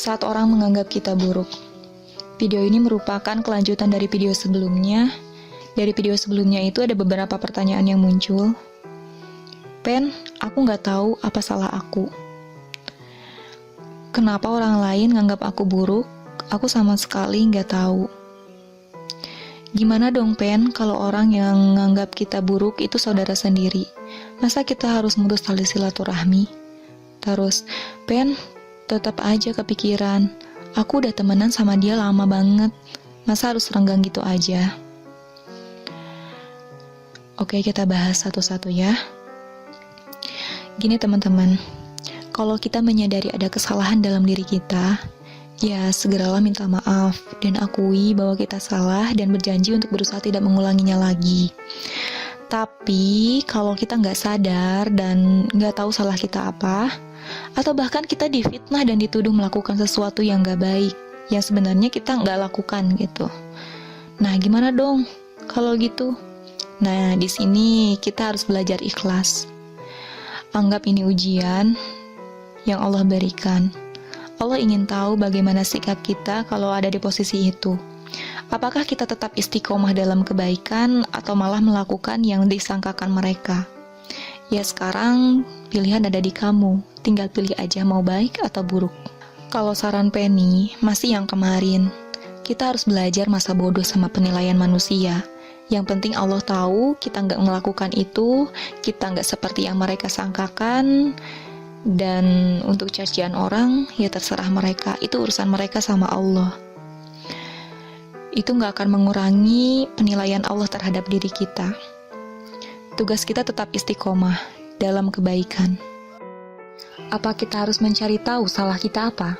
saat orang menganggap kita buruk. Video ini merupakan kelanjutan dari video sebelumnya. Dari video sebelumnya itu ada beberapa pertanyaan yang muncul. Pen, aku nggak tahu apa salah aku. Kenapa orang lain nganggap aku buruk? Aku sama sekali nggak tahu. Gimana dong Pen, kalau orang yang nganggap kita buruk itu saudara sendiri? Masa kita harus mutus tali silaturahmi? Terus, Pen, tetap aja kepikiran. Aku udah temenan sama dia lama banget. Masa harus renggang gitu aja? Oke, kita bahas satu-satu ya. Gini teman-teman, kalau kita menyadari ada kesalahan dalam diri kita, ya segeralah minta maaf dan akui bahwa kita salah dan berjanji untuk berusaha tidak mengulanginya lagi. Tapi kalau kita nggak sadar dan nggak tahu salah kita apa, atau bahkan kita difitnah dan dituduh melakukan sesuatu yang gak baik, yang sebenarnya kita gak lakukan gitu. Nah, gimana dong kalau gitu? Nah, di sini kita harus belajar ikhlas. Anggap ini ujian yang Allah berikan. Allah ingin tahu bagaimana sikap kita kalau ada di posisi itu. Apakah kita tetap istiqomah dalam kebaikan atau malah melakukan yang disangkakan mereka? Ya sekarang pilihan ada di kamu, tinggal pilih aja mau baik atau buruk. Kalau saran Penny, masih yang kemarin. Kita harus belajar masa bodoh sama penilaian manusia. Yang penting Allah tahu kita nggak melakukan itu, kita nggak seperti yang mereka sangkakan. Dan untuk cacian orang, ya terserah mereka, itu urusan mereka sama Allah. Itu nggak akan mengurangi penilaian Allah terhadap diri kita. Tugas kita tetap istiqomah dalam kebaikan. Apa kita harus mencari tahu salah kita apa?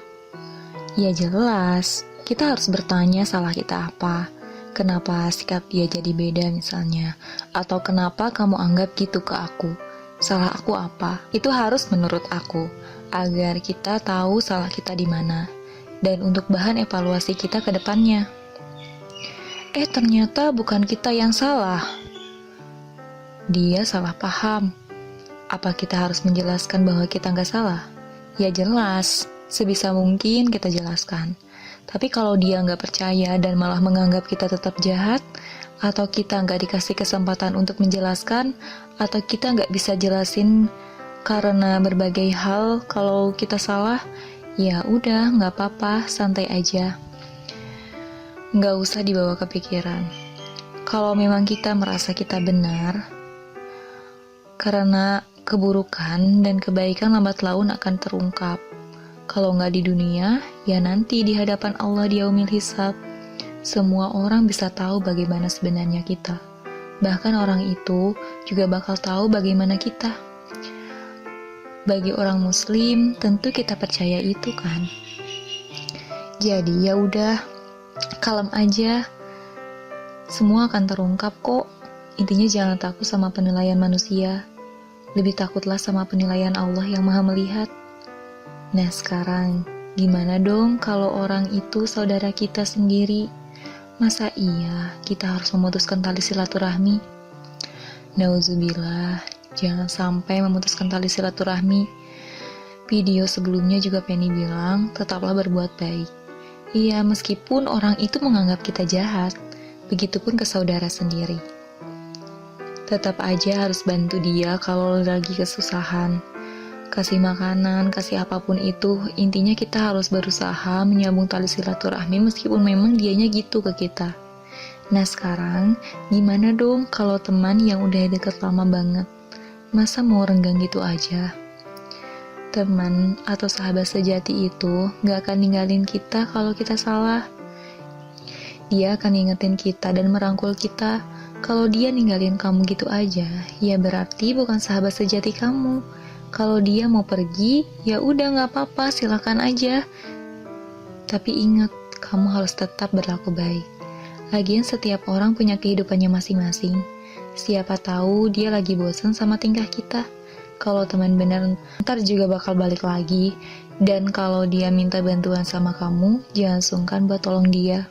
Ya jelas, kita harus bertanya salah kita apa. Kenapa sikap dia jadi beda misalnya? Atau kenapa kamu anggap gitu ke aku? Salah aku apa? Itu harus menurut aku, agar kita tahu salah kita di mana. Dan untuk bahan evaluasi kita ke depannya. Ternyata bukan kita yang salah. Dia salah paham. Apa kita harus menjelaskan bahwa kita nggak salah? Ya jelas, sebisa mungkin kita jelaskan. Tapi kalau dia nggak percaya dan malah menganggap kita tetap jahat, atau kita nggak dikasih kesempatan untuk menjelaskan, atau kita nggak bisa jelasin karena berbagai hal kalau kita salah, ya udah nggak apa-apa, santai aja. Nggak usah dibawa ke pikiran. Kalau memang kita merasa kita benar, karena keburukan dan kebaikan lambat laun akan terungkap. Kalau nggak di dunia, ya nanti di hadapan Allah di yaumil hisab. Semua orang bisa tahu bagaimana sebenarnya kita. Bahkan orang itu juga bakal tahu bagaimana kita. Bagi orang muslim, tentu kita percaya itu kan. Jadi ya udah, kalem aja. Semua akan terungkap kok. Intinya jangan takut sama penilaian manusia. Lebih takutlah sama penilaian Allah yang Maha Melihat. Nah sekarang, gimana dong kalau orang itu saudara kita sendiri? Masa iya kita harus memutuskan tali silaturahmi? Nauzubillah, jangan sampai memutuskan tali silaturahmi. Video sebelumnya juga Penny bilang, tetaplah berbuat baik. Iya, meskipun orang itu menganggap kita jahat, begitupun ke saudara sendiri. Tetap aja harus bantu dia kalau lagi kesusahan. Kasih makanan, kasih apapun itu, intinya kita harus berusaha menyambung tali silaturahmi meskipun memang dianya gitu ke kita. Nah sekarang, gimana dong kalau teman yang udah deket lama banget? Masa mau renggang gitu aja? Teman atau sahabat sejati itu gak akan ninggalin kita kalau kita salah. Dia akan ingetin kita dan merangkul kita. Kalau dia ninggalin kamu gitu aja, ya berarti bukan sahabat sejati kamu. Kalau dia mau pergi, ya udah nggak apa-apa, silakan aja. Tapi ingat, kamu harus tetap berlaku baik. Lagian setiap orang punya kehidupannya masing-masing. Siapa tahu dia lagi bosan sama tingkah kita. Kalau teman benar, ntar juga bakal balik lagi. Dan kalau dia minta bantuan sama kamu, jangan sungkan buat tolong dia.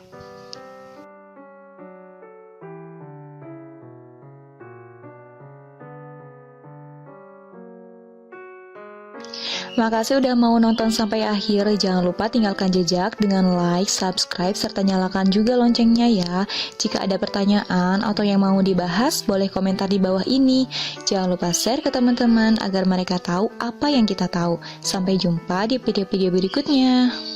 Makasih udah mau nonton sampai akhir. Jangan lupa tinggalkan jejak dengan like, subscribe, serta nyalakan juga loncengnya ya. Jika ada pertanyaan atau yang mau dibahas, boleh komentar di bawah ini. Jangan lupa share ke teman-teman agar mereka tahu apa yang kita tahu. Sampai jumpa di video-video berikutnya.